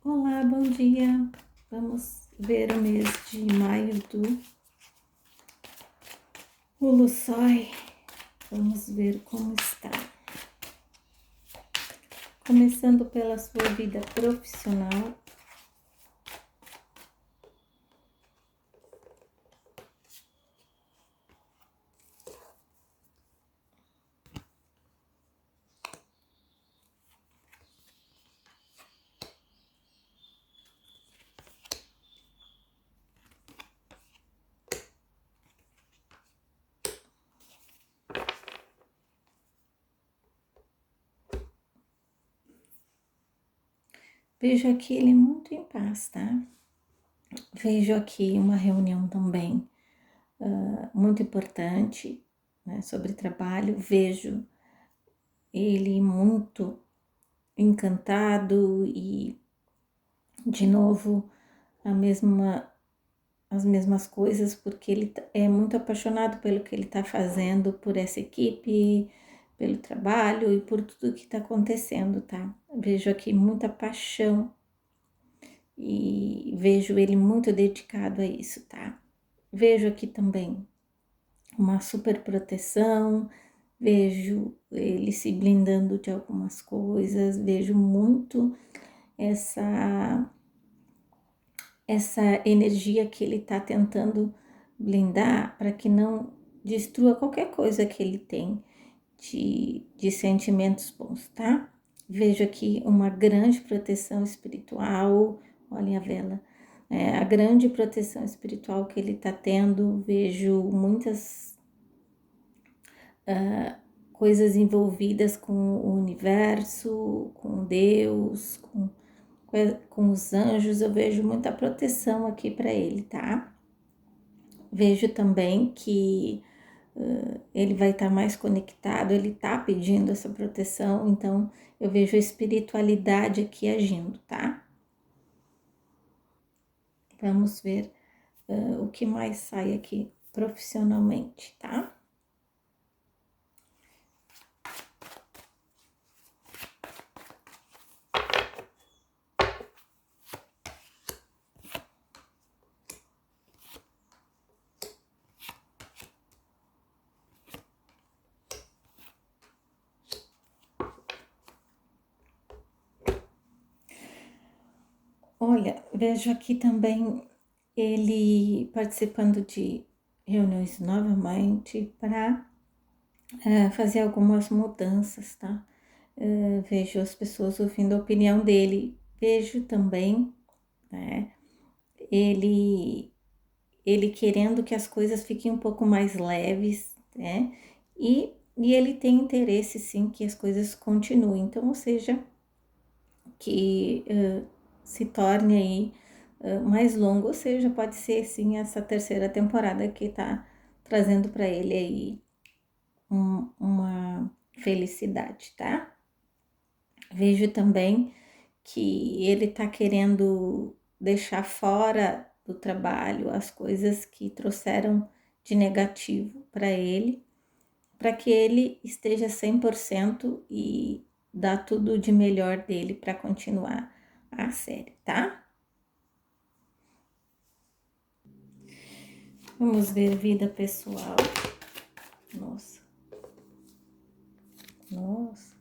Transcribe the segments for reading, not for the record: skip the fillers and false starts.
Olá, bom dia. Vamos ver o mês de maio do Ulussói. Vamos ver como está. Começando pela sua vida profissional. Vejo aqui ele muito em paz, tá? Vejo aqui uma reunião também muito importante, né, sobre trabalho. Vejo ele muito encantado e, de novo, as mesmas coisas, porque ele é muito apaixonado pelo que ele está fazendo, por essa equipe, pelo trabalho e por tudo que está acontecendo, tá? Vejo aqui muita paixão e vejo ele muito dedicado a isso, tá? Vejo aqui também uma super proteção, vejo ele se blindando de algumas coisas, vejo muito essa energia que ele está tentando blindar para que não destrua qualquer coisa que ele tem de sentimentos bons, tá? Vejo aqui uma grande proteção espiritual, olhem a vela, a grande proteção espiritual que ele está tendo. Vejo muitas coisas envolvidas com o universo, com Deus, com os anjos. Eu vejo muita proteção aqui para ele, tá? Vejo também que ele vai estar mais conectado, ele tá pedindo essa proteção, então eu vejo a espiritualidade aqui agindo, tá? Vamos ver o que mais sai aqui profissionalmente, tá? Olha, vejo aqui também ele participando de reuniões novamente para fazer algumas mudanças, tá? Vejo as pessoas ouvindo a opinião dele. Vejo também, né, ele, ele querendo que as coisas fiquem um pouco mais leves, né? E ele tem interesse, sim, que as coisas continuem. Então, ou seja, que se torne aí mais longo, ou seja, pode ser sim essa terceira temporada que tá trazendo para ele aí uma felicidade, tá? Vejo também que ele tá querendo deixar fora do trabalho as coisas que trouxeram de negativo para ele, para que ele esteja 100% e dar tudo de melhor dele para continuar a série, tá? Vamos ver vida pessoal. Nossa. Nossa.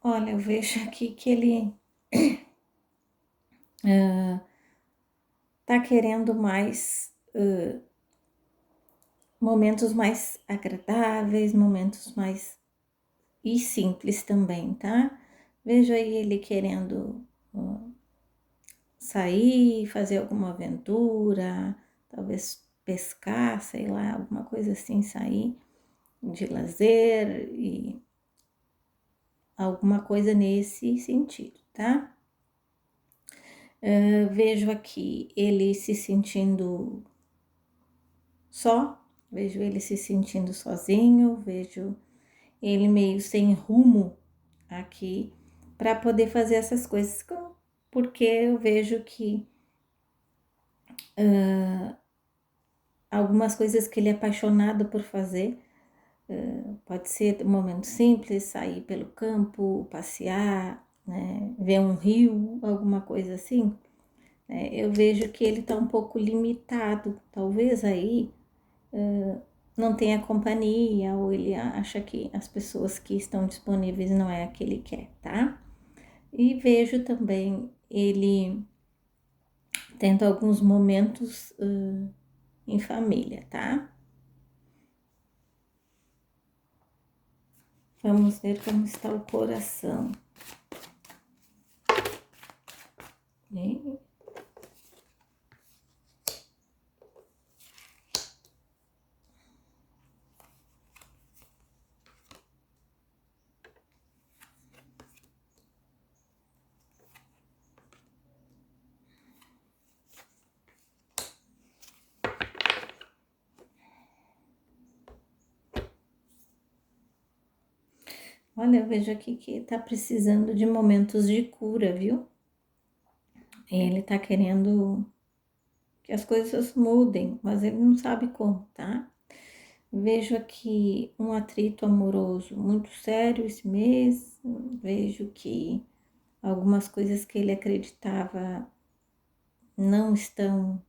Olha, eu vejo aqui que ele tá querendo mais momentos mais agradáveis, momentos mais e simples também, tá? Vejo aí ele querendo sair, fazer alguma aventura, talvez pescar, sei lá, alguma coisa assim, sair de lazer e alguma coisa nesse sentido, tá? Vejo aqui ele se sentindo só, Vejo ele se sentindo sozinho, vejo ele meio sem rumo aqui para poder fazer essas coisas, porque eu vejo que algumas coisas que ele é apaixonado por fazer, pode ser um momento simples, sair pelo campo, passear, né, ver um rio, alguma coisa assim, né, eu vejo que ele está um pouco limitado, talvez aí não tenha companhia, ou ele acha que as pessoas que estão disponíveis não é a que ele quer, tá? E vejo também ele tendo alguns momentos em família, tá? Vamos ver como está o coração. E olha, eu vejo aqui que tá precisando de momentos de cura, viu? Ele tá querendo que as coisas mudem, mas ele não sabe como, tá? Vejo aqui um atrito amoroso muito sério esse mês. Vejo que algumas coisas que ele acreditava não estão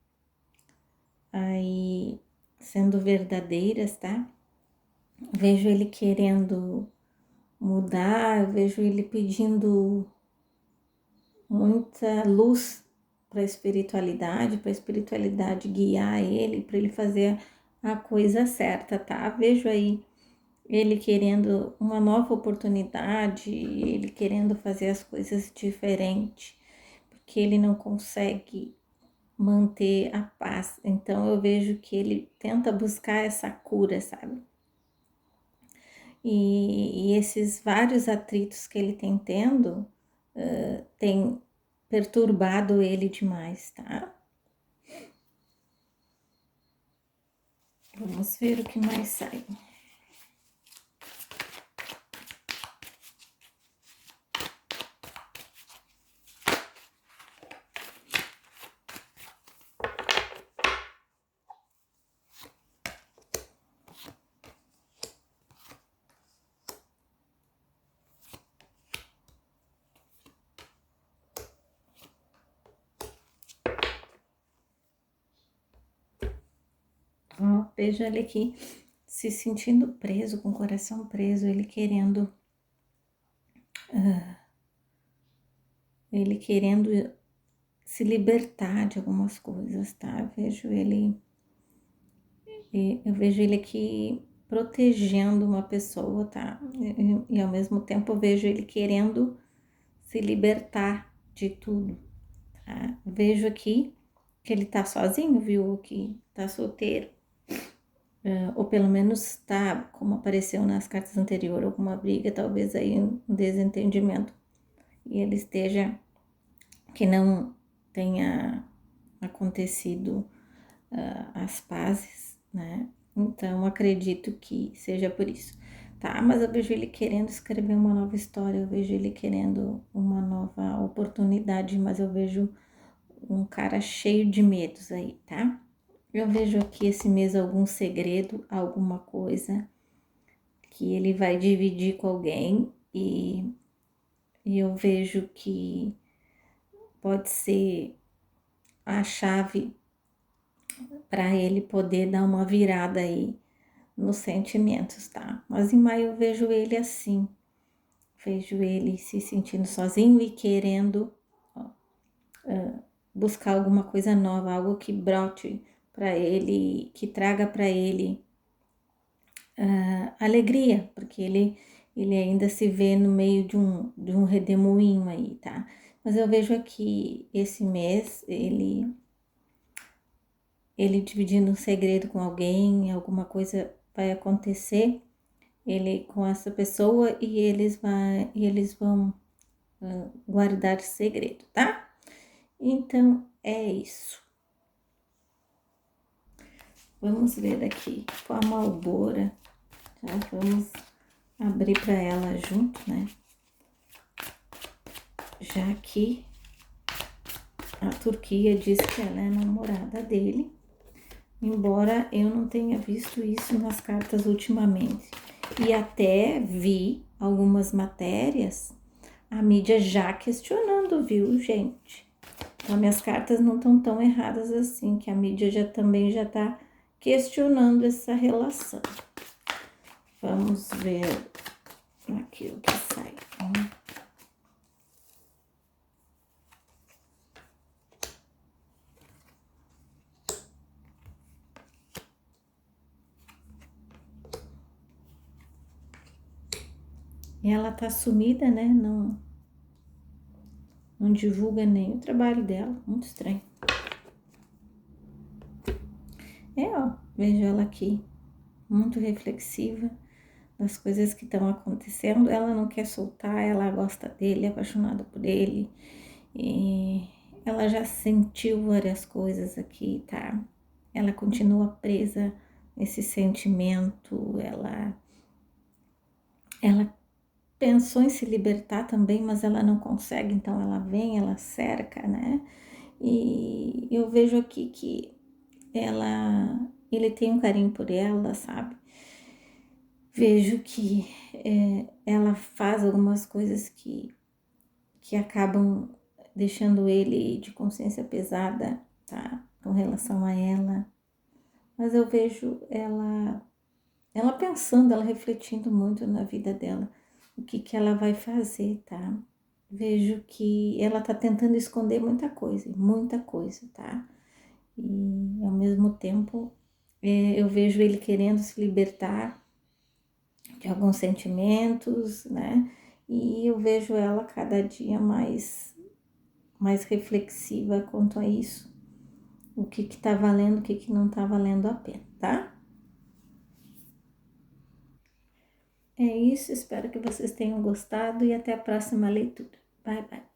aí sendo verdadeiras, tá? Vejo ele querendo mudar, eu vejo ele pedindo muita luz para a espiritualidade guiar ele, para ele fazer a coisa certa, tá? Vejo aí ele querendo uma nova oportunidade, ele querendo fazer as coisas diferente, porque ele não consegue manter a paz. Então eu vejo que ele tenta buscar essa cura, sabe? E esses vários atritos que ele tem tendo tem perturbado ele demais, tá? Vamos ver o que mais sai. Ó, veja ele aqui se sentindo preso, com o coração preso, ele querendo se libertar de algumas coisas, tá? Eu vejo ele aqui protegendo uma pessoa, tá? E ao mesmo tempo eu vejo ele querendo se libertar de tudo, tá? Vejo aqui que ele tá sozinho, viu? Que tá solteiro. Ou pelo menos tá, como apareceu nas cartas anteriores, alguma briga, talvez aí um desentendimento. E ele esteja, que não tenha acontecido as pazes, né? Então acredito que seja por isso, tá? Mas eu vejo ele querendo escrever uma nova história, eu vejo ele querendo uma nova oportunidade, mas eu vejo um cara cheio de medos aí, tá? Eu vejo aqui esse mês algum segredo, alguma coisa que ele vai dividir com alguém e eu vejo que pode ser a chave para ele poder dar uma virada aí nos sentimentos, tá? Mas em maio eu vejo ele assim, vejo ele se sentindo sozinho e querendo buscar alguma coisa nova, algo que brote para ele, que traga para ele alegria, porque ele ainda se vê no meio de um redemoinho aí, tá? Mas eu vejo aqui esse mês ele dividindo um segredo com alguém, alguma coisa vai acontecer, ele com essa pessoa e eles vão guardar segredo, tá? Então é isso. Vamos ver aqui com a Malbora. Já vamos abrir para ela junto, né? Já que a Turquia diz que ela é namorada dele, embora eu não tenha visto isso nas cartas ultimamente. E até vi algumas matérias, a mídia já questionando, viu, gente? Então, minhas cartas não estão tão erradas assim, que a mídia já também já tá questionando essa relação. Vamos ver aqui o que sai. E ela tá sumida, né? Não divulga nem o trabalho dela. Muito estranho. Ó, vejo ela aqui, muito reflexiva das coisas que estão acontecendo. Ela não quer soltar, ela gosta dele, é apaixonada por ele. E ela já sentiu várias coisas aqui, tá? Ela continua presa nesse sentimento, ela pensou em se libertar também, mas ela não consegue, então ela vem, ela cerca, né? E eu vejo aqui que ele tem um carinho por ela, sabe? Vejo que ela faz algumas coisas que acabam deixando ele de consciência pesada, tá? Com relação a ela. Mas eu vejo ela pensando, ela refletindo muito na vida dela, o que ela vai fazer, tá? Vejo que ela tá tentando esconder muita coisa, tá? E ao mesmo tempo eu vejo ele querendo se libertar de alguns sentimentos, né? E eu vejo ela cada dia mais reflexiva quanto a isso. O que tá valendo, o que não tá valendo a pena, tá? É isso, espero que vocês tenham gostado e até a próxima leitura. Bye, bye.